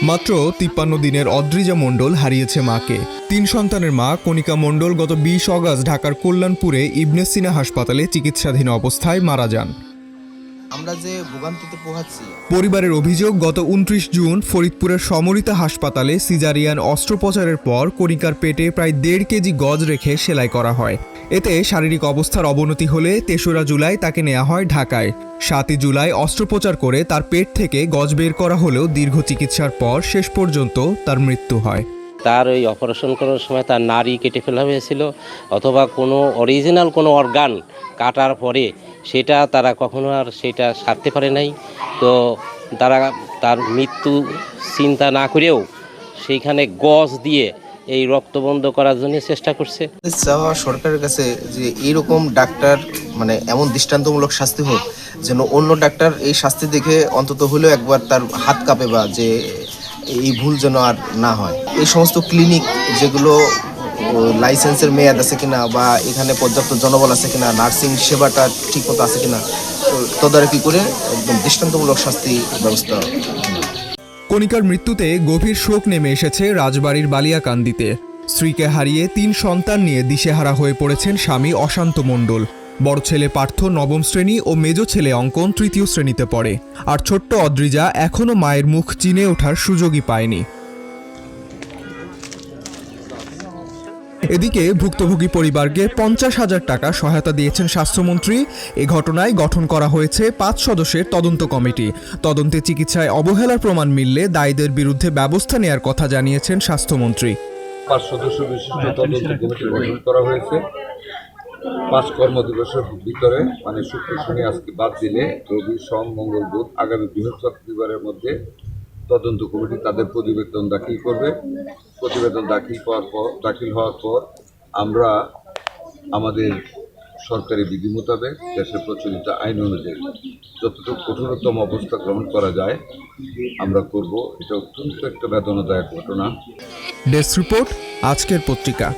মাত্র 53 দিনের অদ্রিজা মণ্ডল হারিয়েছে মাকে। 3 সন্তানের মা কণিকা মণ্ডল গত 20 অগাস্ট ঢাকার কল্যাণপুরে ইবনে সিনা হাসপাতালে চিকিৎসাধীন অবস্থায় মারা যান। আমরা যে ভোগান্তিতে পোহাচ্ছি। পরিবারের অভিযোগ, গত 29 জুন ফরিদপুরের সমরিতা হাসপাতালে সিজারিয়ান অস্ত্রোপচারের পর কণিকার পেটে প্রায় 1.5 কেজি গজ রেখে সেলাই করা হয়। এতে শারীরিক অবস্থার অবনতি হলে 3রা জুলাই তাকে নেওয়া হয় ঢাকায়। 7 জুলাই অস্ত্রোপচার করে তার পেট থেকে গজ বের করা হলেও দীর্ঘ চিকিৎসার পর শেষ পর্যন্ত তার মৃত্যু হয়। তার ওই অপারেশন করার সময় তার নাড়ি কেটে ফেলা হয়েছিল, অথবা কোনো অরিজিনাল কোনো অর্গান কাটার পরে সেটা তারা কখনো আর সেটা সারতে পারে নাই। তো তারা তার মৃত্যু চিন্তা না করেও সেইখানে গজ দিয়ে এই রক্ত বন্ধ করার জন্য চেষ্টা করছে। চাওয়া সরকারের কাছে যে এইরকম ডাক্তার মানে এমন দৃষ্টান্তমূলক শাস্তি হোক, যেন অন্য ডাক্তার এই শাস্তি দেখে অন্তত হলেও একবার তার হাত কাঁপে, বা যে এই ভুল যেন আর না হয়। এই সমস্ত ক্লিনিক যেগুলো লাইসেন্সের মেয়াদ আছে কিনা, বা এখানে পর্যাপ্ত জনবল আছে কিনা, নার্সিং সেবাটা ঠিকমতো আছে কিনা, তদারকি করে একদম দৃষ্টান্তমূলক শাস্তি ব্যবস্থা। কণিকার মৃত্যুতে গভীর শোক নেমে এসেছে রাজবাড়ীর বালিয়াকান্দিতে। স্ত্রীকে হারিয়ে 3 সন্তান নিয়ে দিশেহারা হয়ে পড়েছেন স্বামী অশান্ত মণ্ডল। বড় ছেলে পার্থ 9ম শ্রেণী ও মেজ ছেলে অঙ্কন 3য় শ্রেণীতে পড়ে। আর ছোট্ট অদ্রিজা এখনও মায়ের মুখ চিনে ওঠার সুযোগই পায়নি। এদিকে ভুক্তভোগী পরিবারকে 50,000 টাকা সহায়তা দিয়েছেন স্বাস্থ্যমন্ত্রী। এ ঘটনায় গঠন করা হয়েছে 5 সদস্যের তদন্ত কমিটি। তদন্তে চিকিৎসায় অবহেলার প্রমাণ মিললে দায়ীদের বিরুদ্ধে ব্যবস্থা নেয়ার কথা জানিয়েছেন স্বাস্থ্যমন্ত্রী। 5 সদস্য বিশিষ্ট তদন্ত কমিটি গঠন করা হয়েছে। 5 কর্মদিবসের ভিতরে, মানে শুক্র শনি আজকে বাদ দিলে রবি সোম মঙ্গল বুধ আগামী বৃহস্পতিবারের মধ্যে তদন্ত কমিটি তাদের প্রতিবেদন দাখিল করবে। প্রতিবেদন দাখিল হওয়ার পর আমরা আমাদের সরকারি বিধি মোতাবেক দেশের প্রচলিত আইন অনুযায়ী যতটুকু কঠোরতম অবস্থা গ্রহণ করা যায় আমরা করব। এটা অত্যন্ত একটা বেদনাদায়ক ঘটনা। ডেস্ক রিপোর্ট, আজকের পত্রিকা।